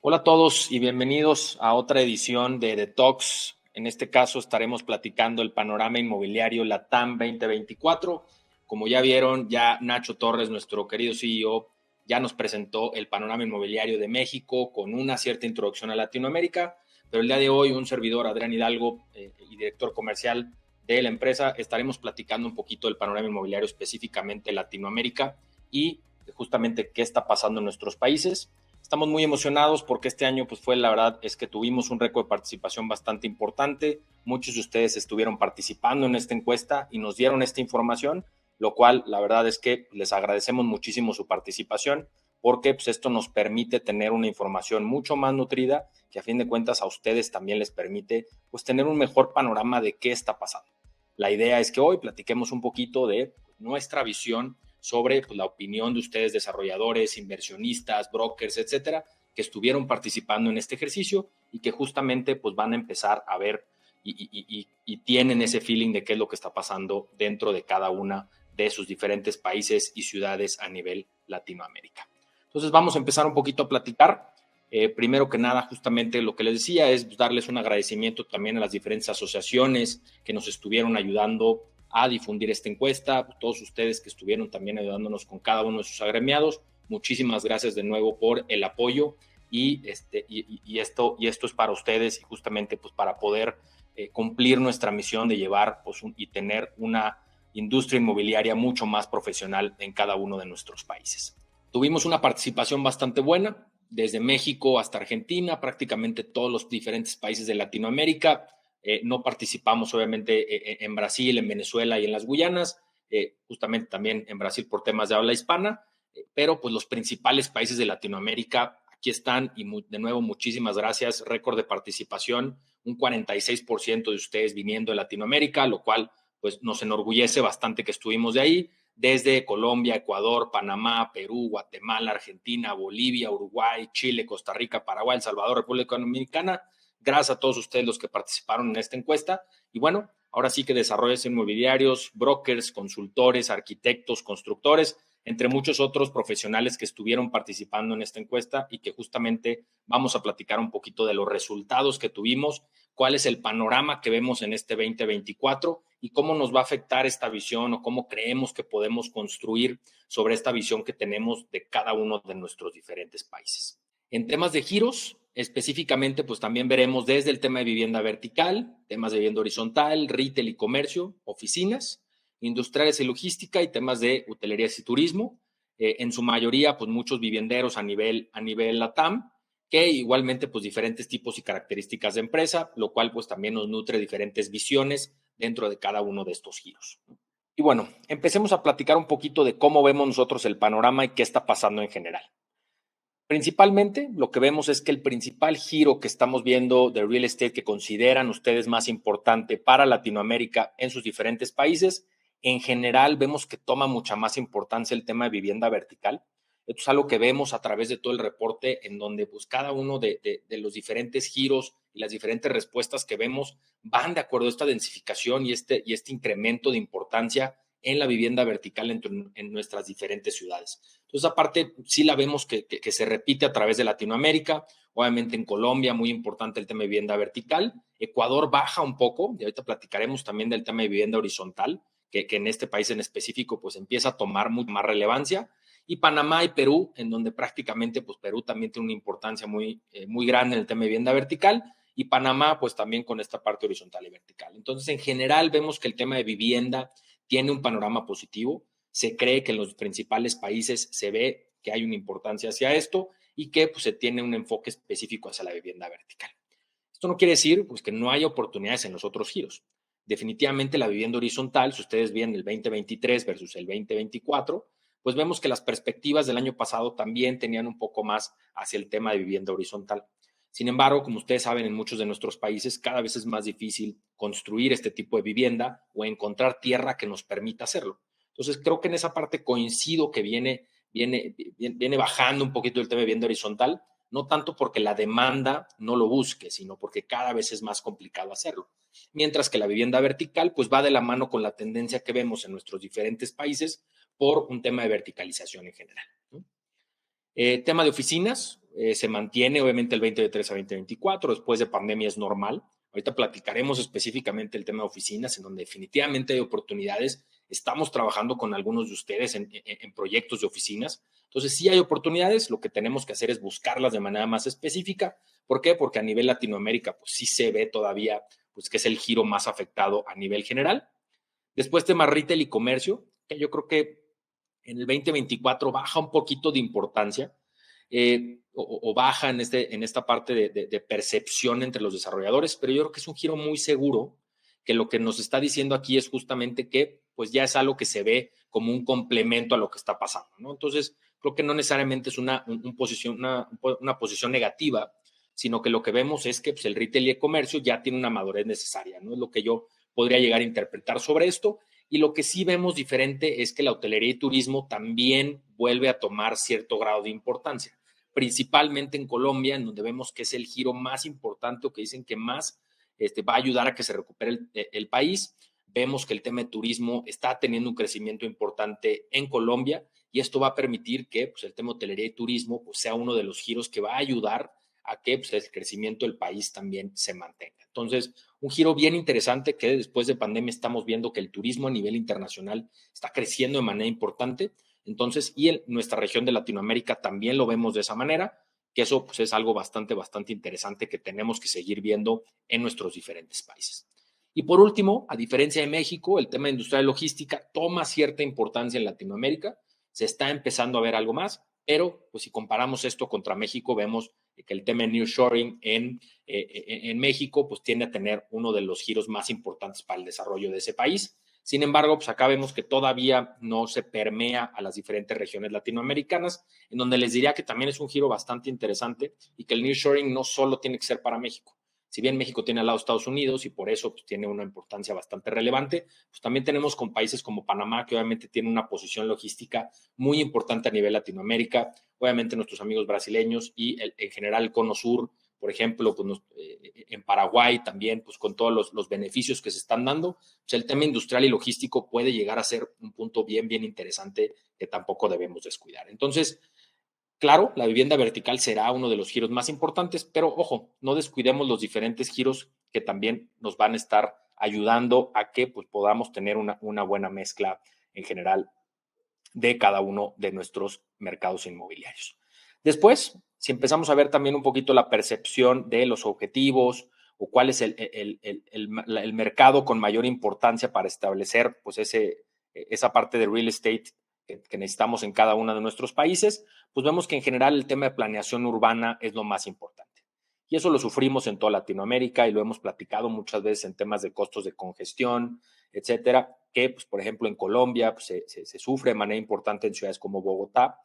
Hola a todos y bienvenidos a otra edición de The Talks. En este caso estaremos platicando el panorama inmobiliario LATAM 2024. Como ya vieron, ya Nacho Torres, nuestro querido CEO, ya nos presentó el panorama inmobiliario de México con una cierta introducción a Latinoamérica, pero el día de hoy un servidor, Adrián Hidalgo, y director comercial de la empresa, estaremos platicando un poquito del panorama inmobiliario específicamente Latinoamérica y justamente qué está pasando en nuestros países. Estamos muy emocionados porque este año, pues fue, la verdad, es que tuvimos un récord de participación bastante importante. Muchos de ustedes estuvieron participando en esta encuesta y nos dieron esta información, lo cual, la verdad es que les agradecemos muchísimo su participación porque pues, esto nos permite tener una información mucho más nutrida que a fin de cuentas a ustedes también les permite pues tener un mejor panorama de qué está pasando. La idea es que hoy platiquemos un poquito de nuestra visión sobre pues, la opinión de ustedes, desarrolladores, inversionistas, brokers, etcétera, que estuvieron participando en este ejercicio y que justamente pues, van a empezar a ver y tienen ese feeling de qué es lo que está pasando dentro de cada una de sus diferentes países y ciudades a nivel Latinoamérica. Entonces vamos a empezar un poquito a platicar. Primero que nada, justamente lo que les decía es darles un agradecimiento también a las diferentes asociaciones que nos estuvieron ayudando a difundir esta encuesta, todos ustedes que estuvieron también ayudándonos con cada uno de sus agremiados, muchísimas gracias de nuevo por el apoyo y esto es para ustedes y justamente pues para poder cumplir nuestra misión de llevar pues, y tener una industria inmobiliaria mucho más profesional en cada uno de nuestros países. Tuvimos una participación bastante buena, desde México hasta Argentina, prácticamente todos los diferentes países de Latinoamérica. No participamos obviamente en Brasil, en Venezuela y en las Guyanas, justamente también en Brasil por temas de habla hispana, pero pues los principales países de Latinoamérica aquí están y de nuevo muchísimas gracias, récord de participación, un 46% de ustedes viniendo de Latinoamérica, lo cual pues nos enorgullece bastante que estuvimos de ahí, desde Colombia, Ecuador, Panamá, Perú, Guatemala, Argentina, Bolivia, Uruguay, Chile, Costa Rica, Paraguay, El Salvador, República Dominicana. Gracias a todos ustedes los que participaron en esta encuesta. Y bueno, ahora sí que desarrollos inmobiliarios, brokers, consultores, arquitectos, constructores, entre muchos otros profesionales que estuvieron participando en esta encuesta y que justamente vamos a platicar un poquito de los resultados que tuvimos, cuál es el panorama que vemos en este 2024 y cómo nos va a afectar esta visión o cómo creemos que podemos construir sobre esta visión que tenemos de cada uno de nuestros diferentes países. En temas de giros, específicamente, pues también veremos desde el tema de vivienda vertical, temas de vivienda horizontal, retail y comercio, oficinas, industriales y logística y temas de hotelería y turismo. En su mayoría, pues muchos vivienderos a nivel LATAM, que igualmente, pues diferentes tipos y características de empresa, lo cual pues también nos nutre diferentes visiones dentro de cada uno de estos giros. Y bueno, empecemos a platicar un poquito de cómo vemos nosotros el panorama y qué está pasando en general. Principalmente, lo que vemos es que el principal giro que estamos viendo de real estate que consideran ustedes más importante para Latinoamérica en sus diferentes países, en general vemos que toma mucha más importancia el tema de vivienda vertical. Esto es algo que vemos a través de todo el reporte en donde pues cada uno de los diferentes giros y las diferentes respuestas que vemos van de acuerdo a esta densificación y este incremento de importancia en la vivienda vertical en nuestras diferentes ciudades. Entonces, aparte, sí la vemos que se repite a través de Latinoamérica, obviamente en Colombia, muy importante el tema de vivienda vertical, Ecuador baja un poco, y ahorita platicaremos también del tema de vivienda horizontal, que en este país en específico pues empieza a tomar mucha más relevancia, y Panamá y Perú, en donde prácticamente pues Perú también tiene una importancia muy grande en el tema de vivienda vertical, y Panamá pues también con esta parte horizontal y vertical. Entonces, en general vemos que el tema de vivienda tiene un panorama positivo. Se cree que en los principales países se ve que hay una importancia hacia esto y que pues, se tiene un enfoque específico hacia la vivienda vertical. Esto no quiere decir pues, que no haya oportunidades en los otros giros. Definitivamente la vivienda horizontal, si ustedes ven el 2023 versus el 2024, pues vemos que las perspectivas del año pasado también tenían un poco más hacia el tema de vivienda horizontal. Sin embargo, como ustedes saben, en muchos de nuestros países cada vez es más difícil construir este tipo de vivienda o encontrar tierra que nos permita hacerlo. Entonces, creo que en esa parte coincido que viene bajando un poquito el tema de vivienda horizontal, no tanto porque la demanda no lo busque, sino porque cada vez es más complicado hacerlo. Mientras que la vivienda vertical, pues va de la mano con la tendencia que vemos en nuestros diferentes países por un tema de verticalización en general, ¿no? Tema de oficinas, se mantiene obviamente el 2023 a 2024, después de pandemia es normal. Ahorita platicaremos específicamente el tema de oficinas, en donde definitivamente hay oportunidades. Estamos trabajando con algunos de ustedes en proyectos de oficinas. Entonces, sí hay oportunidades, lo que tenemos que hacer es buscarlas de manera más específica. ¿Por qué? Porque a nivel Latinoamérica, pues sí se ve todavía, pues que es el giro más afectado a nivel general. Después tema retail y comercio, que yo creo que en el 2024 baja un poquito de importancia o baja en esta parte de percepción entre los desarrolladores, pero yo creo que es un giro muy seguro, que lo que nos está diciendo aquí es justamente que pues ya es algo que se ve como un complemento a lo que está pasando, ¿no? Entonces, creo que no necesariamente es una posición negativa, sino que lo que vemos es que pues, el retail y el comercio ya tiene una madurez necesaria, ¿no? Es lo que yo podría llegar a interpretar sobre esto. Y lo que sí vemos diferente es que la hotelería y turismo también vuelve a tomar cierto grado de importancia, principalmente en Colombia, en donde vemos que es el giro más importante o que dicen que más va a ayudar a que se recupere el país. Vemos que el tema de turismo está teniendo un crecimiento importante en Colombia y esto va a permitir que pues, el tema de hotelería y turismo pues, sea uno de los giros que va a ayudar a que pues, el crecimiento del país también se mantenga. Entonces, un giro bien interesante que después de pandemia estamos viendo que el turismo a nivel internacional está creciendo de manera importante. Entonces, y en nuestra región de Latinoamérica también lo vemos de esa manera, que eso pues, es algo bastante interesante que tenemos que seguir viendo en nuestros diferentes países. Y por último, a diferencia de México, el tema de industria y logística toma cierta importancia en Latinoamérica, se está empezando a ver algo más, pero pues si comparamos esto contra México, vemos que el tema de nearshoring en México pues tiende a tener uno de los giros más importantes para el desarrollo de ese país. Sin embargo, pues acá vemos que todavía no se permea a las diferentes regiones latinoamericanas, en donde les diría que también es un giro bastante interesante y que el nearshoring no solo tiene que ser para México. Si bien México tiene al lado Estados Unidos y por eso pues, tiene una importancia bastante relevante, pues también tenemos con países como Panamá, que obviamente tiene una posición logística muy importante a nivel Latinoamérica, obviamente nuestros amigos brasileños y en general el Cono Sur, por ejemplo, pues en Paraguay también, pues con todos los beneficios que se están dando, pues el tema industrial y logístico puede llegar a ser un punto bien interesante que tampoco debemos descuidar. Entonces, claro, la vivienda vertical será uno de los giros más importantes, pero ojo, no descuidemos los diferentes giros que también nos van a estar ayudando a que pues, podamos tener una buena mezcla en general de cada uno de nuestros mercados inmobiliarios. Después, si empezamos a ver también un poquito la percepción de los objetivos o cuál es el mercado con mayor importancia para establecer pues esa parte de real estate que necesitamos en cada uno de nuestros países, pues vemos que en general el tema de planeación urbana es lo más importante. Y eso lo sufrimos en toda Latinoamérica y lo hemos platicado muchas veces en temas de costos de congestión, etcétera, que, pues, por ejemplo, en Colombia pues, se sufre de manera importante en ciudades como Bogotá,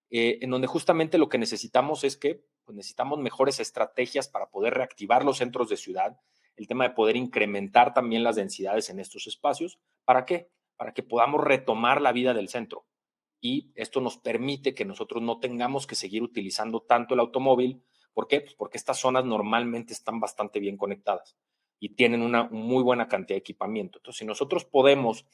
en donde justamente lo que necesitamos es que pues, necesitamos mejores estrategias para poder reactivar los centros de ciudad, el tema de poder incrementar también las densidades en estos espacios. ¿Para qué? Para que podamos retomar la vida del centro. Y esto nos permite que nosotros no tengamos que seguir utilizando tanto el automóvil. ¿Por qué? Pues porque estas zonas normalmente están bastante bien conectadas y tienen una muy buena cantidad de equipamiento. Entonces, si nosotros podemos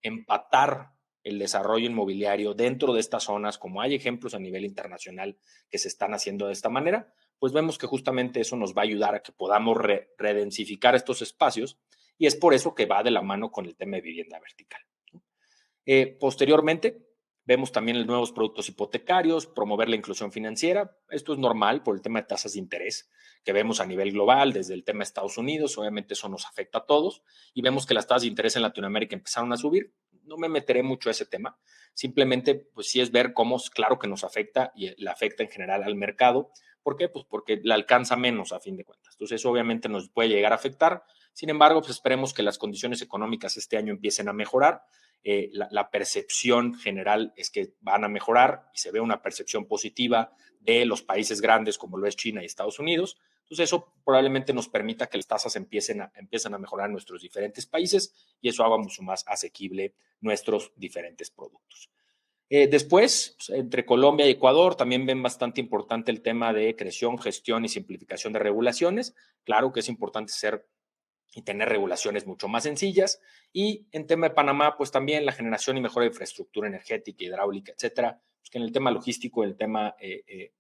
empatar el desarrollo inmobiliario dentro de estas zonas, como hay ejemplos a nivel internacional que se están haciendo de esta manera, pues vemos que justamente eso nos va a ayudar a que podamos redensificar estos espacios y es por eso que va de la mano con el tema de vivienda vertical. Posteriormente, vemos también los nuevos productos hipotecarios, promover la inclusión financiera. Esto es normal por el tema de tasas de interés que vemos a nivel global, desde el tema de Estados Unidos. Obviamente eso nos afecta a todos y vemos que las tasas de interés en Latinoamérica empezaron a subir. No me meteré mucho a ese tema. Simplemente, pues sí es ver cómo, claro que nos afecta y le afecta en general al mercado. ¿Por qué? Pues porque le alcanza menos a fin de cuentas. Entonces, eso obviamente nos puede llegar a afectar. Sin embargo, pues esperemos que las condiciones económicas este año empiecen a mejorar. La percepción general es que van a mejorar y se ve una percepción positiva de los países grandes como lo es China y Estados Unidos. Entonces eso probablemente nos permita que las tasas empiecen a mejorar en nuestros diferentes países y eso haga mucho más asequible nuestros diferentes productos. Después, pues, entre Colombia y Ecuador, también ven bastante importante el tema de creación, gestión y simplificación de regulaciones. Claro que es importante ser y tener regulaciones mucho más sencillas. Y en tema de Panamá, pues también la generación y mejora de infraestructura energética, hidráulica, etcétera, que en el tema logístico, el tema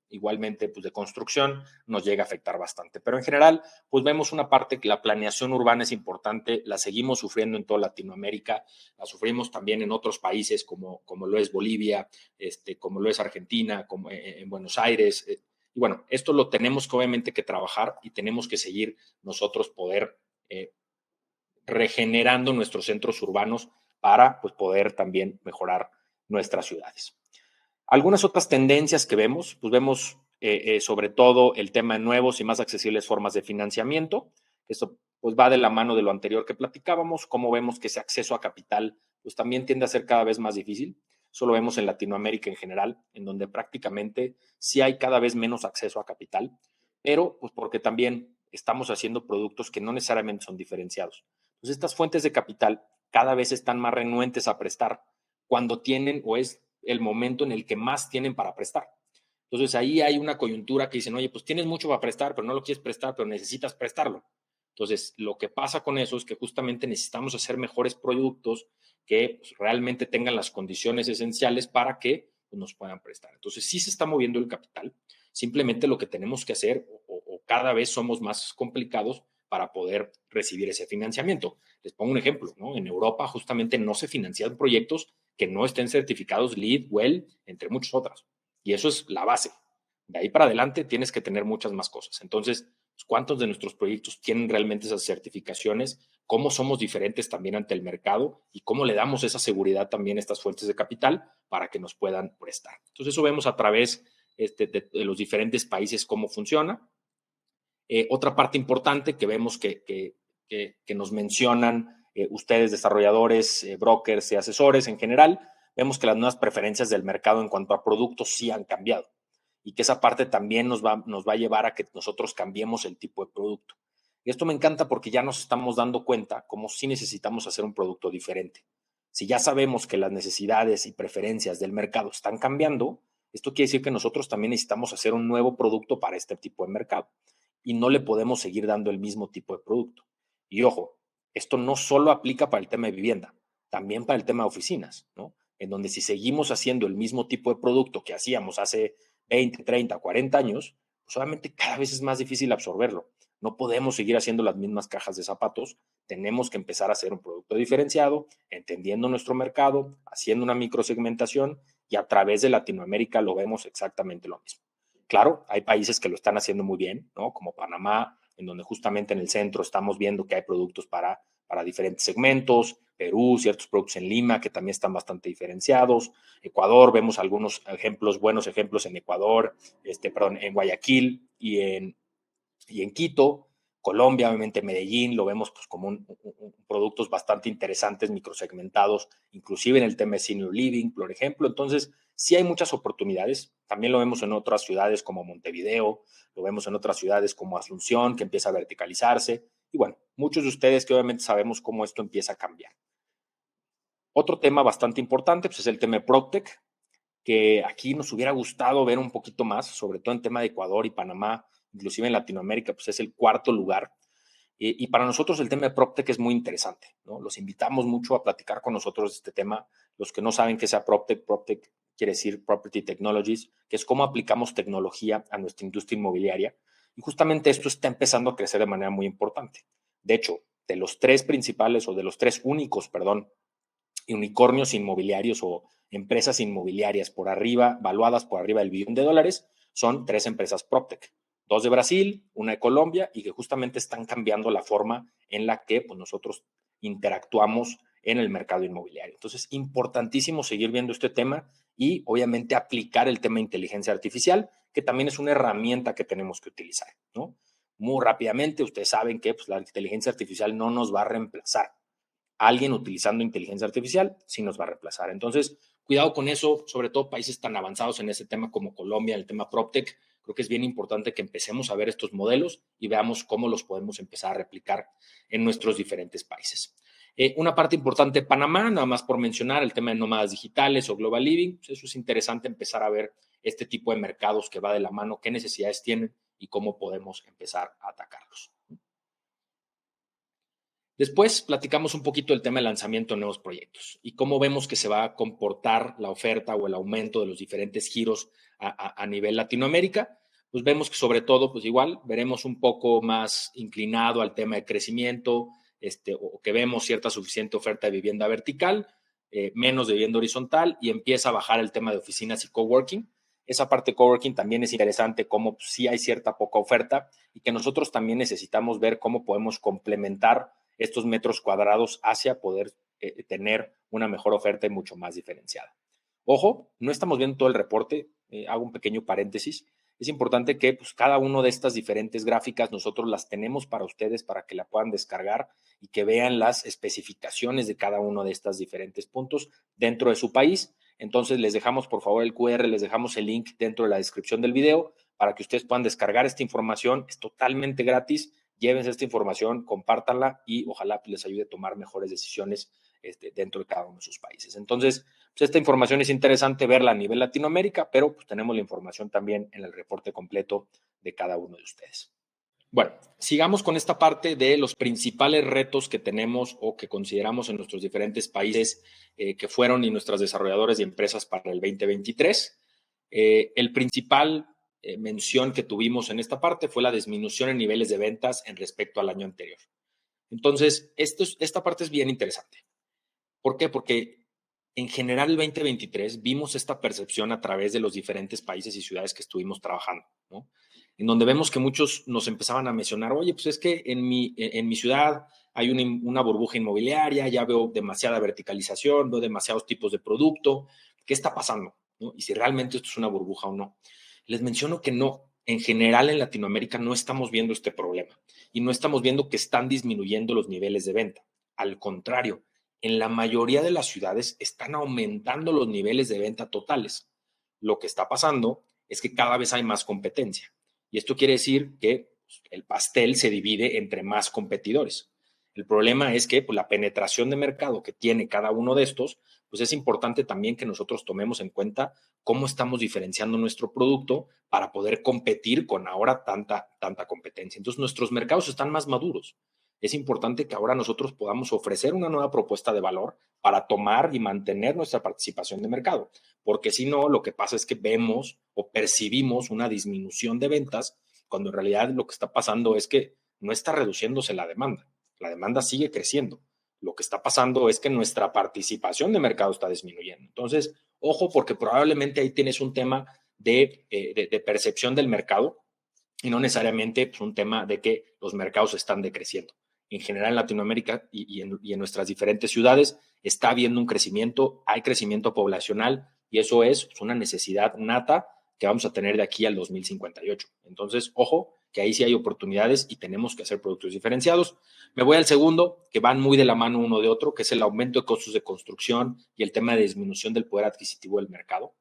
igualmente pues, de construcción, nos llega a afectar bastante. Pero en general, pues vemos una parte que la planeación urbana es importante, la seguimos sufriendo en toda Latinoamérica, la sufrimos también en otros países como lo es Bolivia, como lo es Argentina, como en Buenos Aires. Y bueno, esto lo tenemos que obviamente que trabajar y tenemos que seguir nosotros poder regenerando nuestros centros urbanos para pues, poder también mejorar nuestras ciudades. Algunas otras tendencias que vemos, pues vemos sobre todo el tema de nuevos y más accesibles formas de financiamiento. Esto pues va de la mano de lo anterior que platicábamos, cómo vemos que ese acceso a capital pues también tiende a ser cada vez más difícil. Eso lo vemos en Latinoamérica en general, en donde prácticamente sí hay cada vez menos acceso a capital, pero pues porque también estamos haciendo productos que no necesariamente son diferenciados. Entonces estas fuentes de capital cada vez están más renuentes a prestar cuando tienen o es el momento en el que más tienen para prestar. Entonces ahí hay una coyuntura que dicen, oye, pues tienes mucho para prestar, pero no lo quieres prestar, pero necesitas prestarlo. Entonces, lo que pasa con eso es que justamente necesitamos hacer mejores productos que pues, realmente tengan las condiciones esenciales para que pues, nos puedan prestar. Entonces, sí se está moviendo el capital. Simplemente lo que tenemos que hacer, o cada vez somos más complicados para poder recibir ese financiamiento. Les pongo un ejemplo, ¿no? En Europa justamente no se financian proyectos que no estén certificados LEED, WELL, entre muchas otras. Y eso es la base. De ahí para adelante tienes que tener muchas más cosas. Entonces, ¿cuántos de nuestros proyectos tienen realmente esas certificaciones? ¿Cómo somos diferentes también ante el mercado? ¿Y cómo le damos esa seguridad también a estas fuentes de capital para que nos puedan prestar? Entonces, eso vemos a través de los diferentes países cómo funciona. Otra parte importante que vemos que nos mencionan ustedes, desarrolladores, brokers y asesores en general, vemos que las nuevas preferencias del mercado en cuanto a productos sí han cambiado y que esa parte también nos va a llevar a que nosotros cambiemos el tipo de producto. Y esto me encanta porque ya nos estamos dando cuenta cómo sí necesitamos hacer un producto diferente. Si ya sabemos que las necesidades y preferencias del mercado están cambiando, esto quiere decir que nosotros también necesitamos hacer un nuevo producto para este tipo de mercado y no le podemos seguir dando el mismo tipo de producto. Y ojo, esto no solo aplica para el tema de vivienda, también para el tema de oficinas, ¿no? En donde si seguimos haciendo el mismo tipo de producto que hacíamos hace 20, 30, 40 años, pues obviamente cada vez es más difícil absorberlo. No podemos seguir haciendo las mismas cajas de zapatos, tenemos que empezar a hacer un producto diferenciado, entendiendo nuestro mercado, haciendo una microsegmentación y a través de Latinoamérica lo vemos exactamente lo mismo. Claro, hay países que lo están haciendo muy bien, ¿no? Como Panamá, en donde justamente en el centro estamos viendo que hay productos para diferentes segmentos, Perú, ciertos productos en Lima que también están bastante diferenciados, Ecuador, vemos algunos ejemplos, buenos ejemplos en Ecuador, en Guayaquil y en Quito, Colombia, obviamente Medellín, lo vemos pues, como productos bastante interesantes, microsegmentados, inclusive en el tema de senior living, por ejemplo. Entonces, sí hay muchas oportunidades. También lo vemos en otras ciudades como Montevideo, lo vemos en otras ciudades como Asunción, que empieza a verticalizarse. Y bueno, muchos de ustedes que obviamente sabemos cómo esto empieza a cambiar. Otro tema bastante importante pues, es el tema de PropTech, que aquí nos hubiera gustado ver un poquito más, sobre todo en tema de Ecuador y Panamá, inclusive en Latinoamérica, pues es el cuarto lugar. Y para nosotros el tema de PropTech es muy interesante, ¿no? Los invitamos mucho a platicar con nosotros de este tema. Los que no saben qué sea PropTech, PropTech quiere decir Property Technologies, que es cómo aplicamos tecnología a nuestra industria inmobiliaria. Y justamente esto está empezando a crecer de manera muy importante. De hecho, de los tres principales o de los tres únicos, perdón, unicornios inmobiliarios o empresas inmobiliarias por arriba, valuadas por arriba del $1 billón, son tres empresas PropTech. Dos de Brasil, una de Colombia, y que justamente están cambiando la forma en la que pues, nosotros interactuamos en el mercado inmobiliario. Entonces, importantísimo seguir viendo este tema y obviamente aplicar el tema de inteligencia artificial, que también es una herramienta que tenemos que utilizar, ¿no? Muy rápidamente, ustedes saben que pues, la inteligencia artificial no nos va a reemplazar. Alguien utilizando inteligencia artificial sí nos va a reemplazar. Entonces, cuidado con eso, sobre todo países tan avanzados en ese tema como Colombia, el tema PropTech. Creo que es bien importante que empecemos a ver estos modelos y veamos cómo los podemos empezar a replicar en nuestros diferentes países. Una parte importante, Panamá, nada más por mencionar el tema de nómadas digitales o global living, pues eso es interesante empezar a ver este tipo de mercados que va de la mano, qué necesidades tienen y cómo podemos empezar a atacarlos. Después platicamos un poquito del tema del lanzamiento de nuevos proyectos y cómo vemos que se va a comportar la oferta o el aumento de los diferentes giros a nivel Latinoamérica. Pues vemos que sobre todo, pues igual, veremos un poco más inclinado al tema de crecimiento, o que vemos cierta suficiente oferta de vivienda vertical, menos de vivienda horizontal, y empieza a bajar el tema de oficinas y coworking. Esa parte de coworking también es interesante, como pues, sí hay cierta poca oferta y que nosotros también necesitamos ver cómo podemos complementar estos metros cuadrados hacia poder tener una mejor oferta y mucho más diferenciada. Ojo, no estamos viendo todo el reporte, hago un pequeño paréntesis. Es importante que pues, cada una de estas diferentes gráficas nosotros las tenemos para ustedes para que la puedan descargar y que vean las especificaciones de cada uno de estos diferentes puntos dentro de su país. Entonces les dejamos por favor el QR, les dejamos el link dentro de la descripción del video para que ustedes puedan descargar esta información. Es totalmente gratis. Llévense esta información, compártanla y ojalá les ayude a tomar mejores decisiones dentro de cada uno de sus países. Entonces, pues esta información es interesante verla a nivel Latinoamérica, pero pues tenemos la información también en el reporte completo de cada uno de ustedes. Bueno, sigamos con esta parte de los principales retos que tenemos o que consideramos en nuestros diferentes países que fueron y nuestras desarrolladoras y empresas para el 2023. El principal mención que tuvimos en esta parte fue la disminución en niveles de ventas en respecto al año anterior. Entonces, esta parte es bien interesante. ¿Por qué? Porque en general el 2023 vimos esta percepción a través de los diferentes países y ciudades que estuvimos trabajando, ¿no? En donde vemos que muchos nos empezaban a mencionar, oye, pues es que en mi ciudad hay una burbuja inmobiliaria, ya veo demasiada verticalización, veo demasiados tipos de producto, ¿qué está pasando? ¿No? Y si realmente esto es una burbuja o no. Les menciono que no, en general en Latinoamérica no estamos viendo este problema y no estamos viendo que están disminuyendo los niveles de venta. Al contrario, en la mayoría de las ciudades están aumentando los niveles de venta totales. Lo que está pasando es que cada vez hay más competencia. Y esto quiere decir que el pastel se divide entre más competidores. El problema es que pues, la penetración de mercado que tiene cada uno de estos, pues es importante también que nosotros tomemos en cuenta cómo estamos diferenciando nuestro producto para poder competir con ahora tanta competencia. Entonces, nuestros mercados están más maduros. Es importante que ahora nosotros podamos ofrecer una nueva propuesta de valor para tomar y mantener nuestra participación de mercado, porque si no, lo que pasa es que vemos o percibimos una disminución de ventas, cuando en realidad lo que está pasando es que no está reduciéndose la demanda sigue creciendo. Lo que está pasando es que nuestra participación de mercado está disminuyendo. Entonces, ojo, porque probablemente ahí tienes un tema de percepción del mercado y no necesariamente pues, un tema de que los mercados están decreciendo. En general en Latinoamérica y en nuestras diferentes ciudades está habiendo un crecimiento, hay crecimiento poblacional y eso es pues, una necesidad nata que vamos a tener de aquí al 2058. Entonces, ojo, que ahí sí hay oportunidades y tenemos que hacer productos diferenciados. Me voy al segundo, que van muy de la mano uno de otro, que es el aumento de costos de construcción y el tema de disminución del poder adquisitivo del mercado.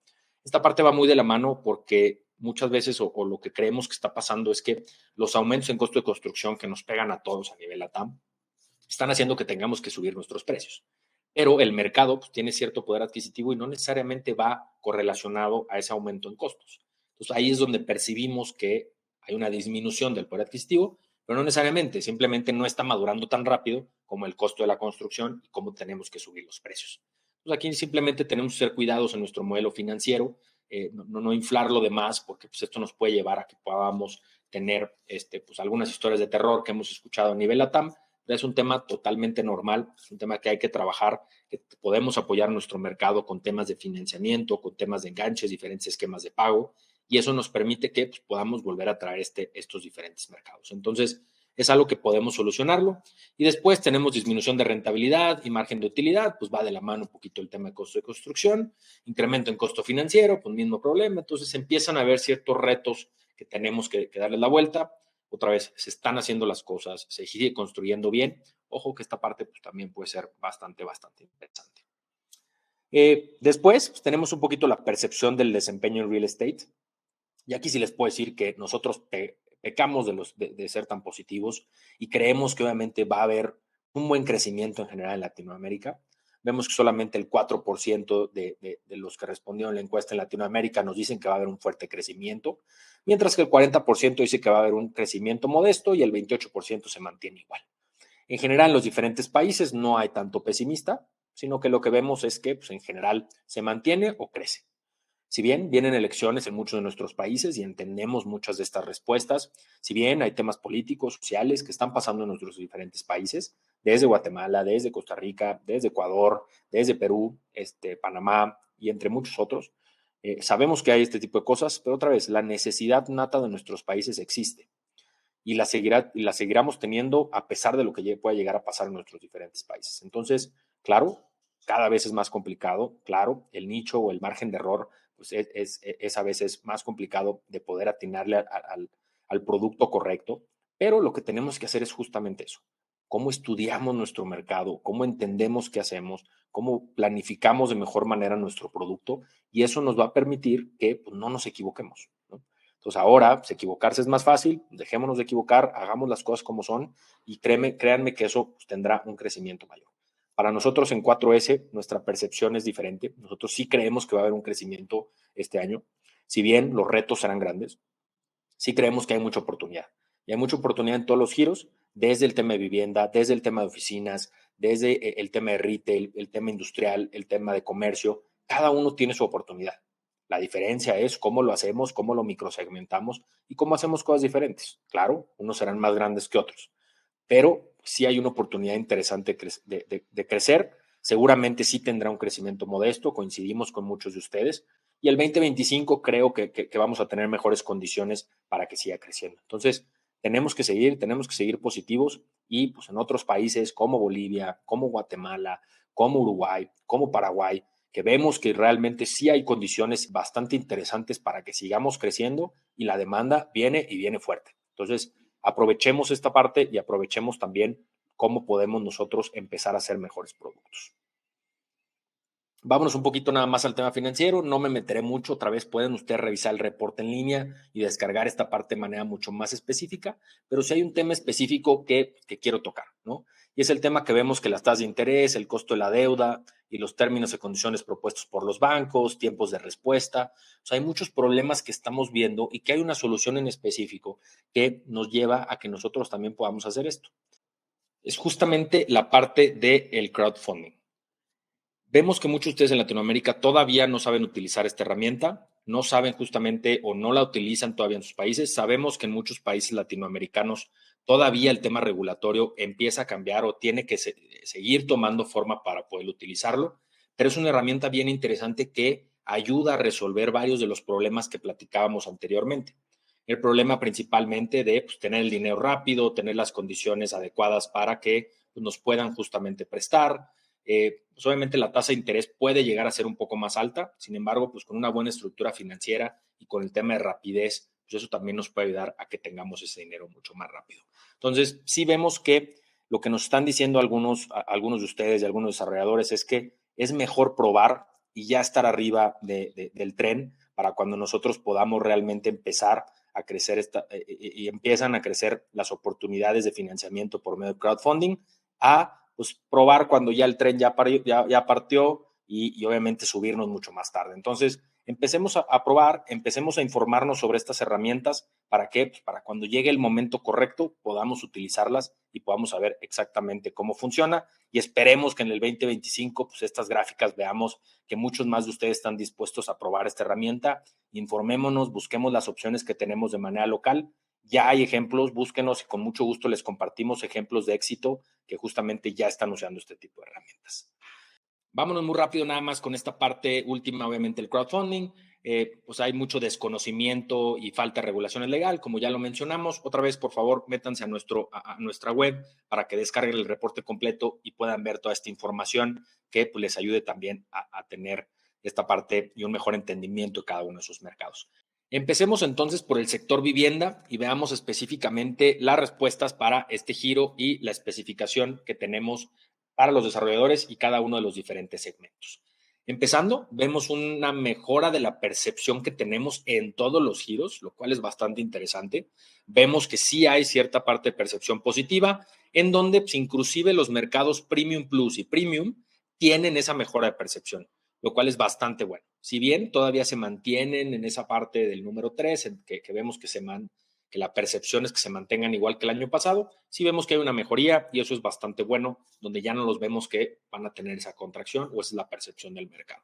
Esta parte va muy de la mano porque muchas veces o lo que creemos que está pasando es que los aumentos en costo de construcción que nos pegan a todos a nivel LATAM están haciendo que tengamos que subir nuestros precios. Pero el mercado pues, tiene cierto poder adquisitivo y no necesariamente va correlacionado a ese aumento en costos. Entonces ahí es donde percibimos que hay una disminución del poder adquisitivo, pero no necesariamente, simplemente no está madurando tan rápido como el costo de la construcción y cómo tenemos que subir los precios. Entonces aquí simplemente tenemos que ser cuidados en nuestro modelo financiero, no inflarlo de más, porque pues, esto nos puede llevar a que podamos tener pues, algunas historias de terror que hemos escuchado a nivel LATAM. Es un tema totalmente normal, es un tema que hay que trabajar, que podemos apoyar nuestro mercado con temas de financiamiento, con temas de enganches, diferentes esquemas de pago, y eso nos permite que pues, podamos volver a traer estos diferentes mercados. Entonces, es algo que podemos solucionarlo. Y después tenemos disminución de rentabilidad y margen de utilidad, pues va de la mano un poquito el tema de costo de construcción, incremento en costo financiero, pues mismo problema. Entonces empiezan a haber ciertos retos que tenemos que darle la vuelta. Otra vez, se están haciendo las cosas, se sigue construyendo bien. Ojo que esta parte pues, también puede ser bastante interesante. Después, pues, tenemos un poquito la percepción del desempeño en real estate. Y aquí sí les puedo decir que nosotros pecamos de ser tan positivos y creemos que obviamente va a haber un buen crecimiento en general en Latinoamérica. Vemos que solamente el 4% de los que respondieron a la encuesta en Latinoamérica nos dicen que va a haber un fuerte crecimiento, mientras que el 40% dice que va a haber un crecimiento modesto y el 28% se mantiene igual. En general, en los diferentes países no hay tanto pesimista, sino que lo que vemos es que pues, en general se mantiene o crece. Si bien vienen elecciones en muchos de nuestros países y entendemos muchas de estas respuestas, si bien hay temas políticos, sociales que están pasando en nuestros diferentes países, desde Guatemala, desde Costa Rica, desde Ecuador, desde Perú, Panamá y entre muchos otros, sabemos que hay este tipo de cosas, pero otra vez, la necesidad nata de nuestros países existe y la seguiremos teniendo a pesar de lo que pueda llegar a pasar en nuestros diferentes países. Entonces, claro, cada vez es más complicado, claro, el nicho o el margen de error pues es a veces más complicado de poder atinarle al producto correcto, pero lo que tenemos que hacer es justamente eso. Cómo estudiamos nuestro mercado, cómo entendemos qué hacemos, cómo planificamos de mejor manera nuestro producto y eso nos va a permitir que pues, no nos equivoquemos, ¿no? Entonces ahora, pues, equivocarse es más fácil, dejémonos de equivocar, hagamos las cosas como son y créanme que eso pues, tendrá un crecimiento mayor. Para nosotros en 4S, nuestra percepción es diferente. Nosotros sí creemos que va a haber un crecimiento este año. Si bien los retos serán grandes, sí creemos que hay mucha oportunidad. Y hay mucha oportunidad en todos los giros, desde el tema de vivienda, desde el tema de oficinas, desde el tema de retail, el tema industrial, el tema de comercio. Cada uno tiene su oportunidad. La diferencia es cómo lo hacemos, cómo lo microsegmentamos y cómo hacemos cosas diferentes. Claro, unos serán más grandes que otros, pero sí hay una oportunidad interesante de crecer. Seguramente sí tendrá un crecimiento modesto, coincidimos con muchos de ustedes, y el 2025 creo que vamos a tener mejores condiciones para que siga creciendo. Entonces, tenemos que seguir positivos y pues en otros países como Bolivia, como Guatemala, como Uruguay, como Paraguay, que vemos que realmente sí hay condiciones bastante interesantes para que sigamos creciendo y la demanda viene y viene fuerte. Entonces, aprovechemos esta parte y aprovechemos también cómo podemos nosotros empezar a hacer mejores productos. Vámonos un poquito nada más al tema financiero, no me meteré mucho, otra vez pueden ustedes revisar el reporte en línea y descargar esta parte de manera mucho más específica, pero sí hay un tema específico que quiero tocar, ¿no? Y es el tema que vemos que las tasas de interés, el costo de la deuda y los términos y condiciones propuestos por los bancos, tiempos de respuesta, o sea, hay muchos problemas que estamos viendo y que hay una solución en específico que nos lleva a que nosotros también podamos hacer esto. Es justamente la parte del crowdfunding. Vemos que muchos de ustedes en Latinoamérica todavía no saben utilizar esta herramienta, no saben justamente o no la utilizan todavía en sus países. Sabemos que en muchos países latinoamericanos todavía el tema regulatorio empieza a cambiar o tiene que seguir tomando forma para poder utilizarlo, pero es una herramienta bien interesante que ayuda a resolver varios de los problemas que platicábamos anteriormente. El problema principalmente de pues, tener el dinero rápido, tener las condiciones adecuadas para que pues, nos puedan justamente prestar. Pues obviamente la tasa de interés puede llegar a ser un poco más alta, sin embargo, pues con una buena estructura financiera y con el tema de rapidez, pues eso también nos puede ayudar a que tengamos ese dinero mucho más rápido. Entonces, sí vemos que lo que nos están diciendo algunos de ustedes y algunos desarrolladores es que es mejor probar y ya estar arriba del tren para cuando nosotros podamos realmente empezar a crecer y empiezan a crecer las oportunidades de financiamiento por medio de crowdfunding a pues probar cuando ya el tren ya partió y obviamente subirnos mucho más tarde. Entonces, empecemos a probar, empecemos a informarnos sobre estas herramientas. ¿Para qué? Pues para cuando llegue el momento correcto podamos utilizarlas y podamos saber exactamente cómo funciona y esperemos que en el 2025 pues estas gráficas veamos que muchos más de ustedes están dispuestos a probar esta herramienta. Informémonos, busquemos las opciones que tenemos de manera local. Ya hay ejemplos, búsquenos y con mucho gusto les compartimos ejemplos de éxito que justamente ya están usando este tipo de herramientas. Vámonos muy rápido nada más con esta parte última, obviamente el crowdfunding. Pues hay mucho desconocimiento y falta de regulaciones legal, como ya lo mencionamos. Otra vez, por favor, métanse a nuestra web para que descarguen el reporte completo y puedan ver toda esta información que pues, les ayude también a tener esta parte y un mejor entendimiento de cada uno de sus mercados. Empecemos entonces por el sector vivienda y veamos específicamente las respuestas para este giro y la especificación que tenemos para los desarrolladores y cada uno de los diferentes segmentos. Empezando, vemos una mejora de la percepción que tenemos en todos los giros, lo cual es bastante interesante. Vemos que sí hay cierta parte de percepción positiva, en donde pues, inclusive los mercados Premium Plus y Premium tienen esa mejora de percepción, lo cual es bastante bueno. Si bien todavía se mantienen en esa parte del número 3, que vemos que que la percepción es que se mantengan igual que el año pasado. Sí vemos que hay una mejoría y eso es bastante bueno, donde ya no los vemos que van a tener esa contracción o esa es la percepción del mercado.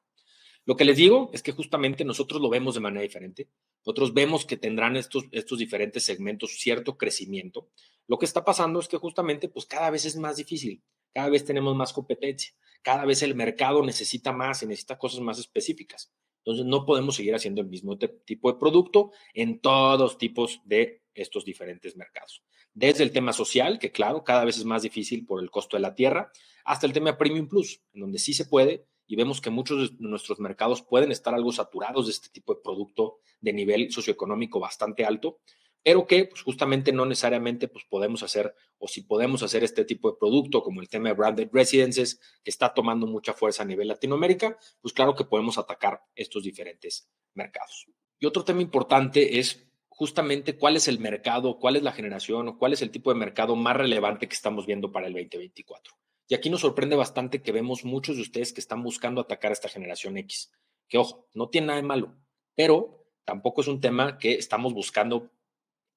Lo que les digo es que justamente nosotros lo vemos de manera diferente. Nosotros vemos que tendrán estos diferentes segmentos cierto crecimiento. Lo que está pasando es que justamente pues cada vez es más difícil, cada vez tenemos más competencia, cada vez el mercado necesita más y necesita cosas más específicas. Entonces no podemos seguir haciendo el mismo tipo de producto en todos tipos de estos diferentes mercados. Desde el tema social, que claro, cada vez es más difícil por el costo de la tierra, hasta el tema Premium Plus, en donde sí se puede y vemos que muchos de nuestros mercados pueden estar algo saturados de este tipo de producto de nivel socioeconómico bastante alto, pero que pues, justamente no necesariamente pues, podemos hacer, o si podemos hacer este tipo de producto, como el tema de branded residences, que está tomando mucha fuerza a nivel Latinoamérica, pues claro que podemos atacar estos diferentes mercados. Y otro tema importante es justamente cuál es el mercado, cuál es la generación o cuál es el tipo de mercado más relevante que estamos viendo para el 2024. Y aquí nos sorprende bastante que vemos muchos de ustedes que están buscando atacar a esta generación X. Que ojo, no tiene nada de malo, pero tampoco es un tema que estamos buscando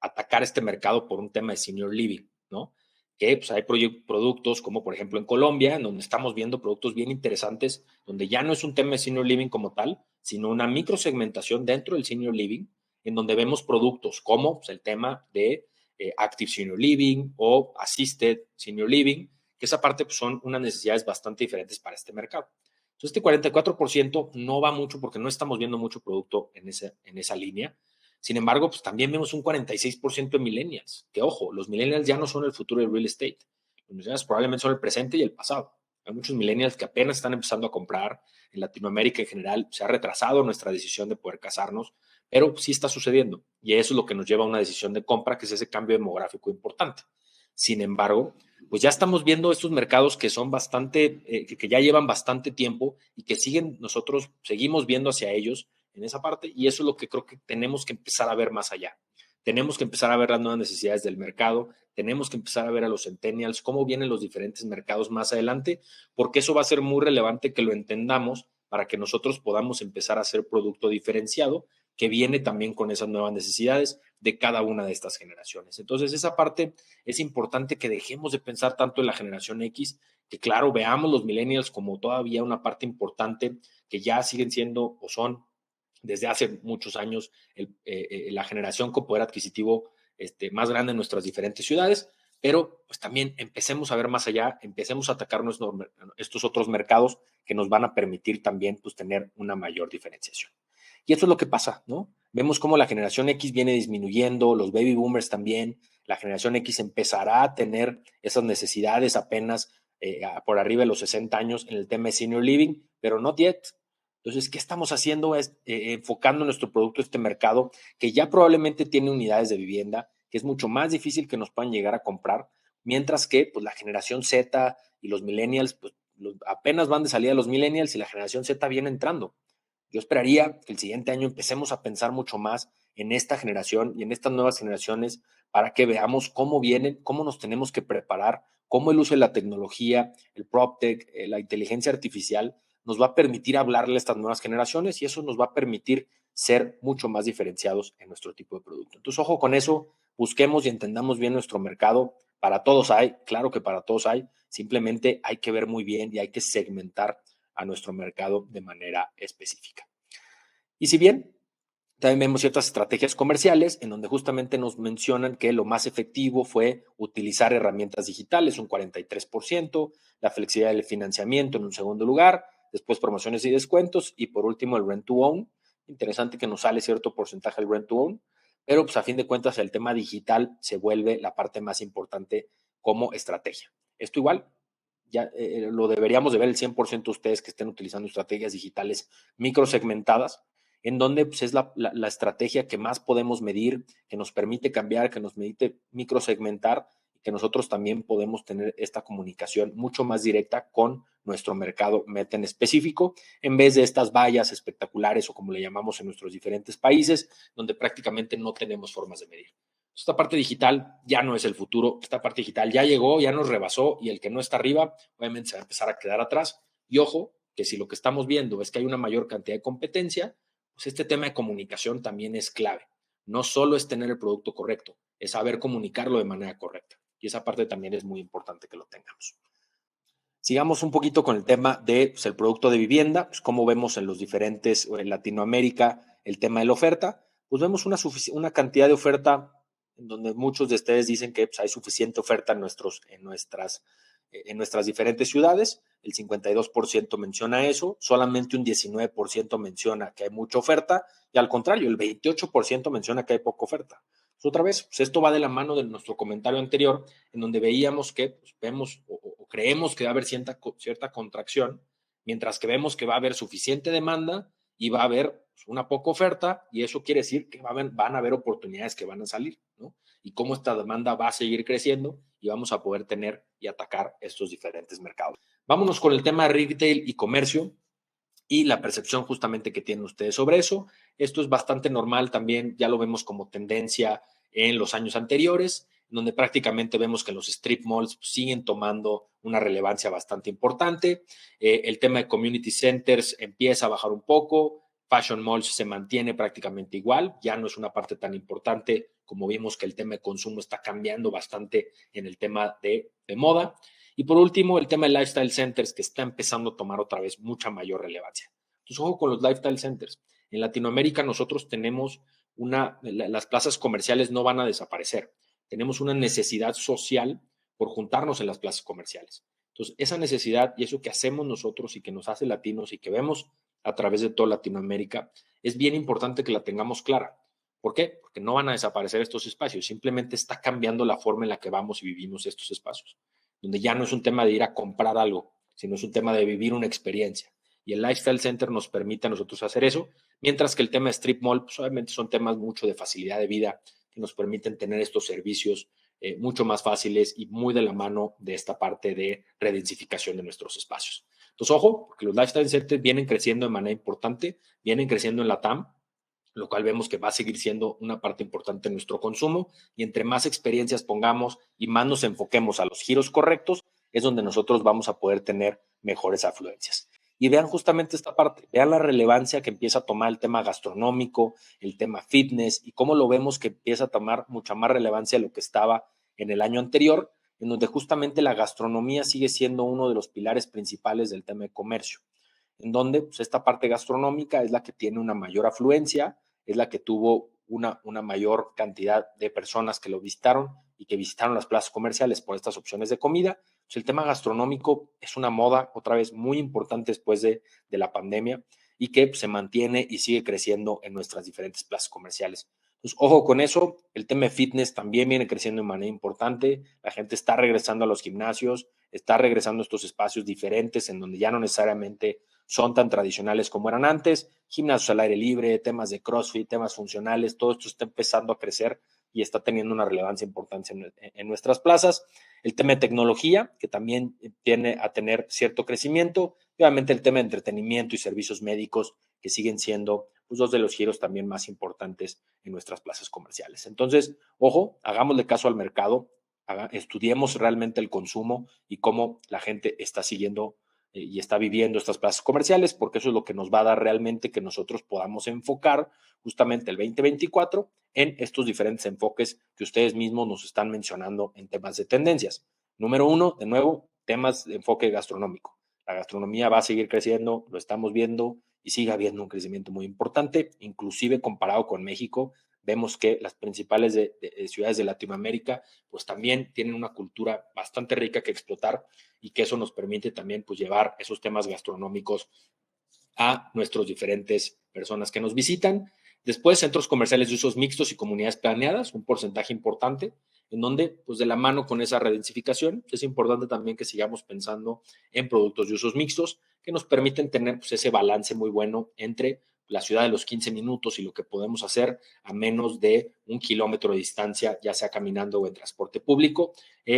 atacar este mercado por un tema de senior living, ¿no? Que pues, hay productos como por ejemplo en Colombia, en donde estamos viendo productos bien interesantes, donde ya no es un tema de senior living como tal, sino una microsegmentación dentro del senior living, en donde vemos productos como pues, el tema de active senior living o assisted senior living, que esa parte pues, son unas necesidades bastante diferentes para este mercado. Entonces, este 44% no va mucho porque no estamos viendo mucho producto en esa línea. Sin embargo, pues también vemos un 46% de millennials, que ojo, los millennials ya no son el futuro del real estate. Los millennials probablemente son el presente y el pasado. Hay muchos millennials que apenas están empezando a comprar. En Latinoamérica en general se ha retrasado nuestra decisión de poder casarnos, pero sí está sucediendo. Y eso es lo que nos lleva a una decisión de compra, que es ese cambio demográfico importante. Sin embargo, pues ya estamos viendo estos mercados que son bastante, que ya llevan bastante tiempo y que nosotros seguimos viendo hacia ellos en esa parte y eso es lo que creo que tenemos que empezar a ver más allá. Tenemos que empezar a ver las nuevas necesidades del mercado, tenemos que empezar a ver a los centennials, cómo vienen los diferentes mercados más adelante, porque eso va a ser muy relevante que lo entendamos para que nosotros podamos empezar a hacer producto diferenciado que viene también con esas nuevas necesidades de cada una de estas generaciones. Entonces, esa parte es importante que dejemos de pensar tanto en la generación X, que claro, veamos los millennials como todavía una parte importante que ya siguen siendo o son desde hace muchos años la generación con poder adquisitivo más grande en nuestras diferentes ciudades, pero pues también empecemos a ver más allá, empecemos a atacar estos otros mercados que nos van a permitir también pues, tener una mayor diferenciación. Y eso es lo que pasa, ¿no? Vemos cómo la generación X viene disminuyendo, los baby boomers también, la generación X empezará a tener esas necesidades apenas por arriba de los 60 años en el tema de senior living, pero not yet. Entonces, ¿qué estamos haciendo? Es enfocando nuestro producto a este mercado que ya probablemente tiene unidades de vivienda, que es mucho más difícil que nos puedan llegar a comprar, mientras que pues, la generación Z y los millennials, pues apenas van de salida los millennials y la generación Z viene entrando. Yo esperaría que el siguiente año empecemos a pensar mucho más en esta generación y en estas nuevas generaciones para que veamos cómo vienen, cómo nos tenemos que preparar, cómo el uso de la tecnología, el PropTech, la inteligencia artificial nos va a permitir hablarle a estas nuevas generaciones y eso nos va a permitir ser mucho más diferenciados en nuestro tipo de producto. Entonces, ojo con eso, busquemos y entendamos bien nuestro mercado. Para todos hay, claro que para todos hay, simplemente hay que ver muy bien y hay que segmentar a nuestro mercado de manera específica. Y si bien también vemos ciertas estrategias comerciales en donde justamente nos mencionan que lo más efectivo fue utilizar herramientas digitales, un 43%, la flexibilidad del financiamiento en un segundo lugar, después promociones y descuentos y por último el rent to own. Interesante que nos sale cierto porcentaje del rent to own, pero pues a fin de cuentas el tema digital se vuelve la parte más importante como estrategia. Esto igual ya lo deberíamos de ver el 100% ustedes que estén utilizando estrategias digitales microsegmentadas, en donde pues, es la estrategia que más podemos medir, que nos permite cambiar, que nos permite microsegmentar, que nosotros también podemos tener esta comunicación mucho más directa con nuestro mercado meta en específico, en vez de estas vallas espectaculares o como le llamamos en nuestros diferentes países, donde prácticamente no tenemos formas de medir. Esta parte digital ya no es el futuro, esta parte digital ya llegó, ya nos rebasó y el que no está arriba obviamente se va a empezar a quedar atrás. Y ojo, que si lo que estamos viendo es que hay una mayor cantidad de competencia, pues este tema de comunicación también es clave. no solo es tener el producto correcto, es saber comunicarlo de manera correcta. Y esa parte también es muy importante que lo tengamos. Sigamos un poquito con el tema de pues, el producto de vivienda, pues, cómo vemos en los diferentes, en Latinoamérica, el tema de la oferta. Pues vemos una cantidad de oferta en donde muchos de ustedes dicen que pues, hay suficiente oferta en nuestras diferentes ciudades. El 52% menciona eso, solamente un 19% menciona que hay mucha oferta y al contrario, el 28% menciona que hay poca oferta. Pues, otra vez, pues, esto va de la mano de nuestro comentario anterior, en donde veíamos que pues, vemos o creemos que va a haber cierta contracción, mientras que vemos que va a haber suficiente demanda y va a haber pues, una poca oferta, y eso quiere decir que van a haber oportunidades que van a salir, ¿no? Y cómo esta demanda va a seguir creciendo y vamos a poder tener y atacar estos diferentes mercados. Vámonos con el tema de retail y comercio y la percepción justamente que tienen ustedes sobre eso. Esto es bastante normal también, ya lo vemos como tendencia en los años anteriores, donde prácticamente vemos que los strip malls siguen tomando una relevancia bastante importante. El tema de community centers empieza a bajar un poco, fashion malls se mantiene prácticamente igual, ya no es una parte tan importante como vimos que el tema de consumo está cambiando bastante en el tema de moda. Y por último, el tema de lifestyle centers, que está empezando a tomar otra vez mucha mayor relevancia. Entonces, ojo con los lifestyle centers. En Latinoamérica nosotros tenemos las plazas comerciales no van a desaparecer. Tenemos una necesidad social por juntarnos en las plazas comerciales. Entonces, esa necesidad y eso que hacemos nosotros y que nos hace latinos y que vemos a través de toda Latinoamérica, es bien importante que la tengamos clara. ¿Por qué? Porque no van a desaparecer estos espacios, simplemente está cambiando la forma en la que vamos y vivimos estos espacios, donde ya no es un tema de ir a comprar algo, sino es un tema de vivir una experiencia. Y el Lifestyle Center nos permite a nosotros hacer eso, mientras que el tema de Strip Mall, pues obviamente son temas mucho de facilidad de vida que nos permiten tener estos servicios mucho más fáciles y muy de la mano de esta parte de redensificación de nuestros espacios. Entonces, ojo, porque los Lifestyle Centers vienen creciendo de manera importante, vienen creciendo en la TAM, lo cual vemos que va a seguir siendo una parte importante de nuestro consumo, y entre más experiencias pongamos y más nos enfoquemos a los giros correctos, es donde nosotros vamos a poder tener mejores afluencias. Y vean justamente esta parte, vean la relevancia que empieza a tomar el tema gastronómico, el tema fitness, y cómo lo vemos que empieza a tomar mucha más relevancia de lo que estaba en el año anterior, en donde justamente la gastronomía sigue siendo uno de los pilares principales del tema de comercio, en donde pues, esta parte gastronómica es la que tiene una mayor afluencia, es la que tuvo una mayor cantidad de personas que lo visitaron y que visitaron las plazas comerciales por estas opciones de comida. Pues el tema gastronómico es una moda, otra vez, muy importante después de la pandemia y que pues, se mantiene y sigue creciendo en nuestras diferentes plazas comerciales. Entonces, ojo con eso, el tema de fitness también viene creciendo de manera importante, la gente está regresando a los gimnasios, está regresando a estos espacios diferentes en donde ya no necesariamente son tan tradicionales como eran antes, gimnasios al aire libre, temas de CrossFit, temas funcionales, todo esto está empezando a crecer y está teniendo una relevancia importante en nuestras plazas. El tema de tecnología, que también tiene a tener cierto crecimiento, y obviamente el tema de entretenimiento y servicios médicos, que siguen siendo pues, dos de los giros también más importantes en nuestras plazas comerciales. Entonces, ojo, hagámosle caso al mercado, estudiemos realmente el consumo y cómo la gente está siguiendo y está viviendo estas plazas comerciales, porque eso es lo que nos va a dar realmente que nosotros podamos enfocar justamente el 2024 en estos diferentes enfoques que ustedes mismos nos están mencionando en temas de tendencias. Número uno, de nuevo, temas de enfoque gastronómico. La gastronomía va a seguir creciendo, lo estamos viendo y sigue habiendo un crecimiento muy importante, inclusive comparado con México. Vemos que las principales ciudades de Latinoamérica pues también tienen una cultura bastante rica que explotar y que eso nos permite también pues llevar esos temas gastronómicos a nuestros diferentes personas que nos visitan. Después, centros comerciales de usos mixtos y comunidades planeadas, un porcentaje importante, en donde, pues de la mano con esa redensificación, es importante también que sigamos pensando en productos de usos mixtos que nos permiten tener pues, ese balance muy bueno entre la ciudad de los 15 minutos y lo que podemos hacer a menos de 1 kilómetro de distancia, ya sea caminando o en transporte público,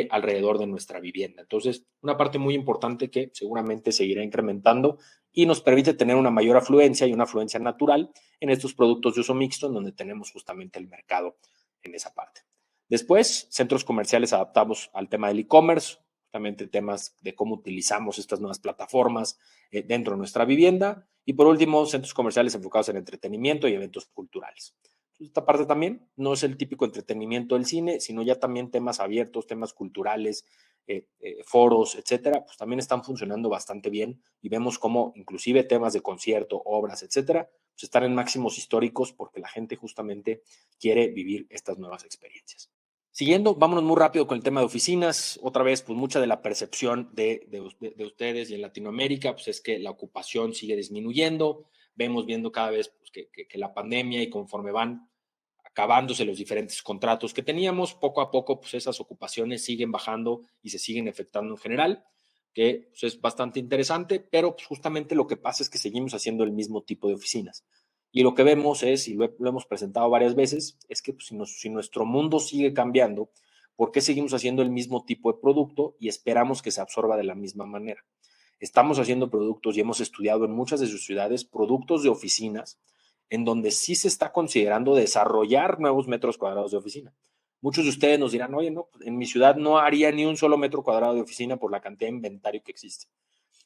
alrededor de nuestra vivienda. Entonces, una parte muy importante que seguramente seguirá incrementando y nos permite tener una mayor afluencia y una afluencia natural en estos productos de uso mixto, en donde tenemos justamente el mercado en esa parte. Después, centros comerciales adaptados al tema del e-commerce, justamente temas de cómo utilizamos estas nuevas plataformas dentro de nuestra vivienda. Y por último, centros comerciales enfocados en entretenimiento y eventos culturales. esta parte también no es el típico entretenimiento del cine, sino ya también temas abiertos, temas culturales, foros, etcétera, pues también están funcionando bastante bien y vemos cómo inclusive temas de concierto, obras, etcétera, pues están en máximos históricos porque la gente justamente quiere vivir estas nuevas experiencias. Siguiendo, vámonos muy rápido con el tema de oficinas. Otra vez, pues mucha de la percepción de ustedes y en Latinoamérica, pues es que la ocupación sigue disminuyendo. Vemos viendo cada vez pues, que la pandemia y conforme van acabándose los diferentes contratos que teníamos, poco a poco pues esas ocupaciones siguen bajando y se siguen afectando en general, que pues, es bastante interesante, pero pues, justamente lo que pasa es que seguimos haciendo el mismo tipo de oficinas. Y lo que vemos es, y lo hemos presentado varias veces, es que pues, si nuestro mundo sigue cambiando, ¿por qué seguimos haciendo el mismo tipo de producto y esperamos que se absorba de la misma manera? Estamos haciendo productos y hemos estudiado en muchas de sus ciudades productos de oficinas en donde sí se está considerando desarrollar nuevos metros cuadrados de oficina. Muchos de ustedes nos dirán, oye, no, en mi ciudad no haría ni un solo metro cuadrado de oficina por la cantidad de inventario que existe.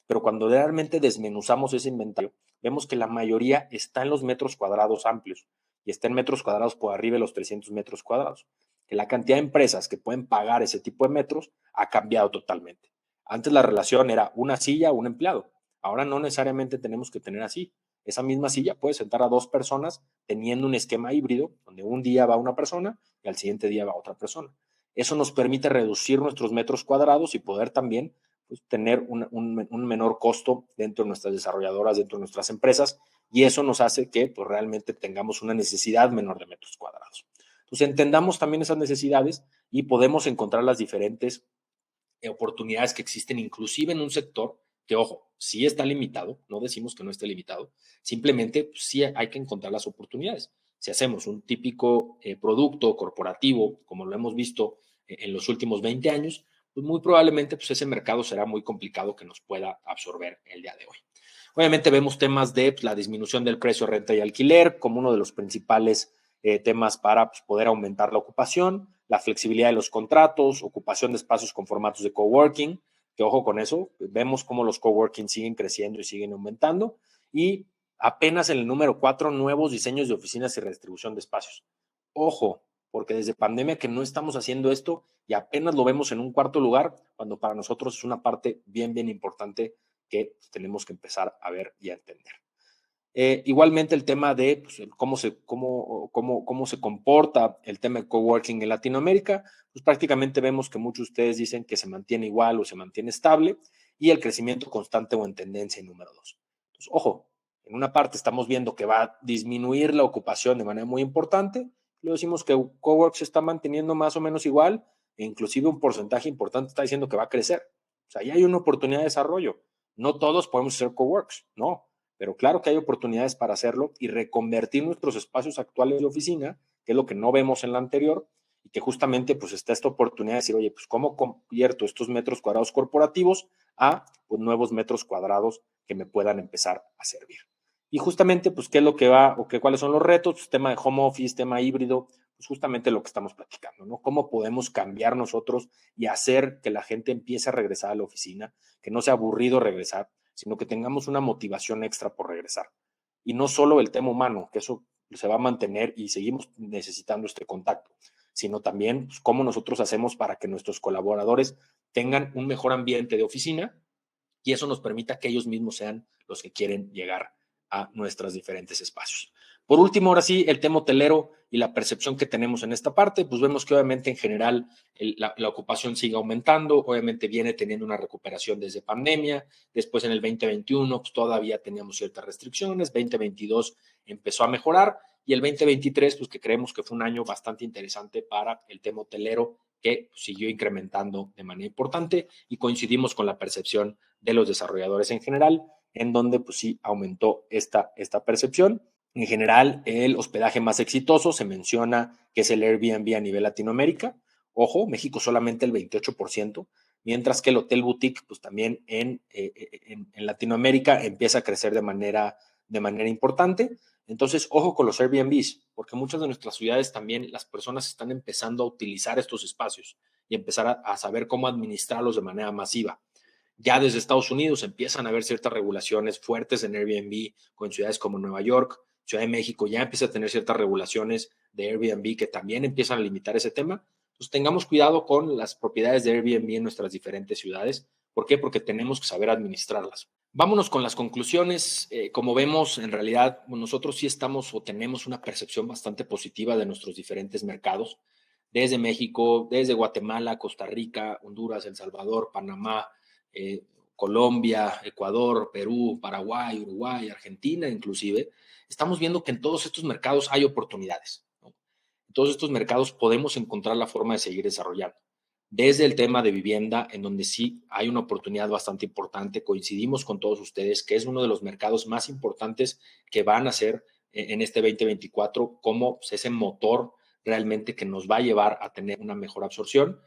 Pero cuando realmente desmenuzamos ese inventario, vemos que la mayoría está en los metros cuadrados amplios y está en metros cuadrados por arriba de los 300 metros cuadrados. Que la cantidad de empresas que pueden pagar ese tipo de metros ha cambiado totalmente. Antes la relación era una silla, un empleado. Ahora no necesariamente tenemos que tener así. Esa misma silla puede sentar a dos personas teniendo un esquema híbrido donde un día va una persona y al siguiente día va otra persona. Eso nos permite reducir nuestros metros cuadrados y poder también pues, tener un menor costo dentro de nuestras desarrolladoras, dentro de nuestras empresas, y eso nos hace que pues, realmente tengamos una necesidad menor de metros cuadrados. Entonces, entendamos también esas necesidades y podemos encontrar las diferentes oportunidades que existen, inclusive en un sector que, ojo, sí está limitado, no decimos que no esté limitado, simplemente pues, sí hay que encontrar las oportunidades. Si hacemos un típico producto corporativo, como lo hemos visto en los últimos 20 años, pues muy probablemente pues ese mercado será muy complicado que nos pueda absorber el día de hoy. Obviamente vemos temas de pues, la disminución del precio de renta y alquiler como uno de los principales temas para pues, poder aumentar la ocupación, la flexibilidad de los contratos, ocupación de espacios con formatos de coworking, que ojo con eso, vemos cómo los coworking siguen creciendo y siguen aumentando, y apenas en el número 4, nuevos diseños de oficinas y redistribución de espacios. Ojo, porque desde pandemia que no estamos haciendo esto y apenas lo vemos en un cuarto lugar, cuando para nosotros es una parte bien, bien importante que tenemos que empezar a ver y a entender. Igualmente el tema de pues, cómo se comporta el tema de coworking en Latinoamérica, pues prácticamente vemos que muchos de ustedes dicen que se mantiene igual o se mantiene estable y el crecimiento constante o en tendencia en número 2. Entonces, ojo, en una parte estamos viendo que va a disminuir la ocupación de manera muy importante, luego decimos que cowork se está manteniendo más o menos igual e inclusive un porcentaje importante está diciendo que va a crecer. O sea, ahí hay una oportunidad de desarrollo. No todos podemos hacer coworks, no. Pero claro que hay oportunidades para hacerlo y reconvertir nuestros espacios actuales de oficina, que es lo que no vemos en la anterior, y que justamente pues está esta oportunidad de decir, oye, pues cómo convierto estos metros cuadrados corporativos a pues, nuevos metros cuadrados que me puedan empezar a servir. Y justamente, pues, ¿qué es lo que va o qué, cuáles son los retos? Pues, tema de home office, tema híbrido, pues justamente lo que estamos platicando, ¿no? ¿Cómo podemos cambiar nosotros y hacer que la gente empiece a regresar a la oficina, que no sea aburrido regresar, sino que tengamos una motivación extra por regresar? Y no solo el tema humano, que eso se va a mantener y seguimos necesitando este contacto, sino también pues, cómo nosotros hacemos para que nuestros colaboradores tengan un mejor ambiente de oficina y eso nos permita que ellos mismos sean los que quieren llegar a nuestros diferentes espacios. Por último, ahora sí, el tema hotelero y la percepción que tenemos en esta parte, pues vemos que obviamente en general la ocupación sigue aumentando, obviamente viene teniendo una recuperación desde pandemia, después en el 2021 pues todavía teníamos ciertas restricciones, 2022 empezó a mejorar y el 2023 pues que creemos que fue un año bastante interesante para el tema hotelero que siguió incrementando de manera importante y coincidimos con la percepción de los desarrolladores en general, en donde pues sí aumentó esta percepción. En general, el hospedaje más exitoso se menciona que es el Airbnb a nivel Latinoamérica. Ojo, México solamente el 28%, mientras que el hotel boutique, pues también en Latinoamérica empieza a crecer de manera importante. Entonces, ojo con los Airbnbs, porque muchas de nuestras ciudades también las personas están empezando a utilizar estos espacios y empezar a saber cómo administrarlos de manera masiva. Ya desde Estados Unidos empiezan a haber ciertas regulaciones fuertes en Airbnb con ciudades como Nueva York, Ciudad de México ya empieza a tener ciertas regulaciones de Airbnb que también empiezan a limitar ese tema. Entonces tengamos cuidado con las propiedades de Airbnb en nuestras diferentes ciudades. ¿Por qué? Porque tenemos que saber administrarlas. Vámonos con las conclusiones. Como vemos, en realidad nosotros sí estamos o tenemos una percepción bastante positiva de nuestros diferentes mercados, desde México, desde Guatemala, Costa Rica, Honduras, El Salvador, Panamá, Colombia, Ecuador, Perú, Paraguay, Uruguay, Argentina inclusive. Estamos viendo que en todos estos mercados hay oportunidades, ¿no? En todos estos mercados podemos encontrar la forma de seguir desarrollando. Desde el tema de vivienda, en donde sí hay una oportunidad bastante importante, coincidimos con todos ustedes que es uno de los mercados más importantes que van a ser en este 2024, como ese motor realmente que nos va a llevar a tener una mejor absorción,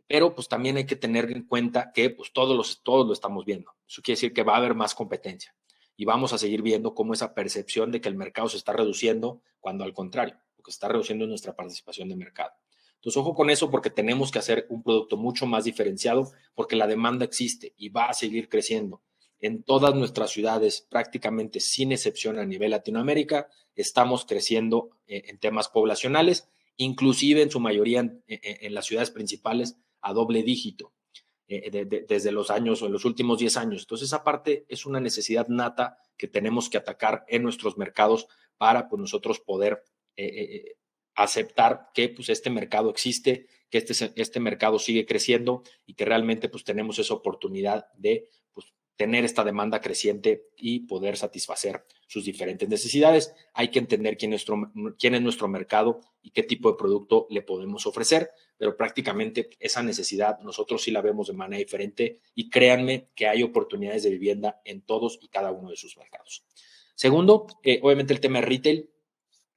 pero pues también hay que tener en cuenta que pues todos lo estamos viendo. Eso quiere decir que va a haber más competencia y vamos a seguir viendo cómo esa percepción de que el mercado se está reduciendo, cuando al contrario, lo que se está reduciendo es nuestra participación de mercado. Entonces, ojo con eso, porque tenemos que hacer un producto mucho más diferenciado, porque la demanda existe y va a seguir creciendo. En todas nuestras ciudades, prácticamente sin excepción a nivel Latinoamérica, estamos creciendo en temas poblacionales, inclusive en su mayoría en las ciudades principales a doble dígito desde los años o en los últimos 10 años. Entonces, esa parte es una necesidad nata que tenemos que atacar en nuestros mercados para pues, nosotros poder aceptar que pues, este mercado existe, que este mercado sigue creciendo y que realmente pues, tenemos esa oportunidad de pues, tener esta demanda creciente y poder satisfacer sus diferentes necesidades. Hay que entender quién es nuestro mercado y qué tipo de producto le podemos ofrecer, pero prácticamente esa necesidad nosotros sí la vemos de manera diferente y créanme que hay oportunidades de vivienda en todos y cada uno de sus mercados. Segundo, obviamente el tema de retail,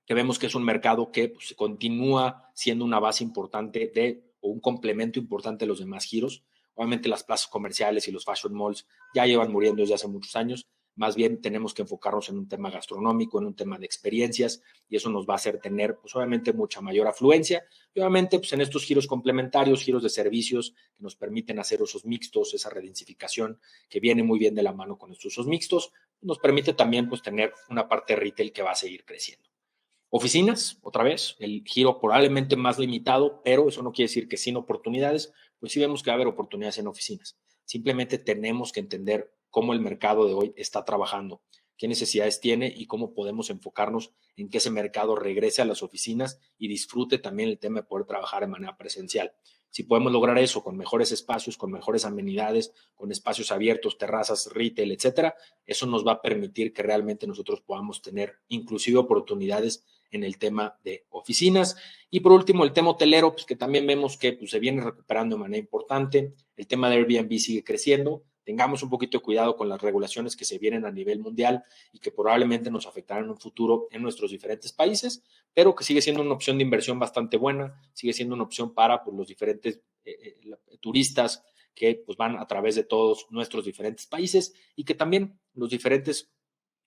que vemos que es un mercado que pues, continúa siendo una base importante o un complemento importante de los demás giros. Obviamente las plazas comerciales y los fashion malls ya llevan muriendo desde hace muchos años. Más bien tenemos que enfocarnos en un tema gastronómico, en un tema de experiencias, y eso nos va a hacer tener, pues obviamente, mucha mayor afluencia. Y obviamente, pues en estos giros complementarios, giros de servicios que nos permiten hacer usos mixtos, esa redensificación que viene muy bien de la mano con estos usos mixtos, nos permite también, pues, tener una parte de retail que va a seguir creciendo. Oficinas, otra vez, el giro probablemente más limitado, pero eso no quiere decir que sin oportunidades, pues sí vemos que va a haber oportunidades en oficinas. Simplemente tenemos que entender cómo el mercado de hoy está trabajando, qué necesidades tiene y cómo podemos enfocarnos en que ese mercado regrese a las oficinas y disfrute también el tema de poder trabajar de manera presencial. Si podemos lograr eso con mejores espacios, con mejores amenidades, con espacios abiertos, terrazas, retail, etcétera, eso nos va a permitir que realmente nosotros podamos tener inclusive oportunidades en el tema de oficinas. Y por último, el tema hotelero, pues que también vemos que pues, se viene recuperando de manera importante. El tema de Airbnb sigue creciendo. Tengamos un poquito de cuidado con las regulaciones que se vienen a nivel mundial y que probablemente nos afectarán en un futuro en nuestros diferentes países, pero que sigue siendo una opción de inversión bastante buena, sigue siendo una opción para pues, los diferentes turistas que pues, van a través de todos nuestros diferentes países y que también los diferentes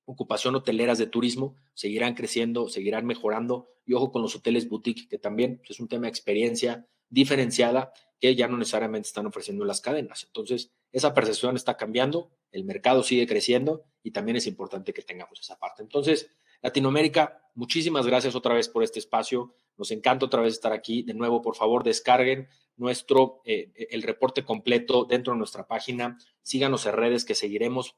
ocupación hoteleras de turismo seguirán creciendo, seguirán mejorando, y ojo con los hoteles boutique, que también es un tema de experiencia diferenciada que ya no necesariamente están ofreciendo las cadenas. Entonces, esa percepción está cambiando, el mercado sigue creciendo y también es importante que tengamos esa parte. Entonces, Latinoamérica, muchísimas gracias otra vez por este espacio. Nos encanta otra vez estar aquí. De nuevo, por favor, descarguen el reporte completo dentro de nuestra página. Síganos en redes que seguiremos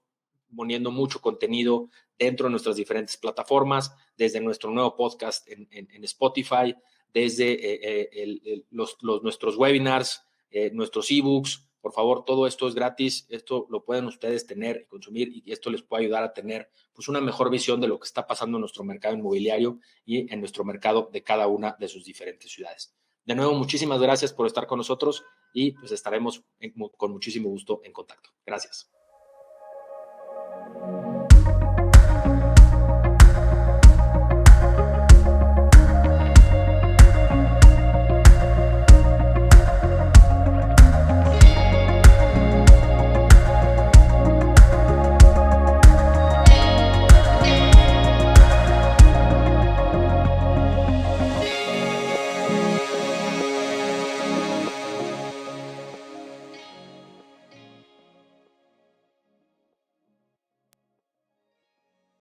poniendo mucho contenido dentro de nuestras diferentes plataformas, desde nuestro nuevo podcast en Spotify, desde nuestros webinars, nuestros ebooks. Por favor, todo esto es gratis, esto lo pueden ustedes tener y consumir y esto les puede ayudar a tener pues, una mejor visión de lo que está pasando en nuestro mercado inmobiliario y en nuestro mercado de cada una de sus diferentes ciudades. De nuevo, muchísimas gracias por estar con nosotros y pues estaremos con muchísimo gusto en contacto. Gracias.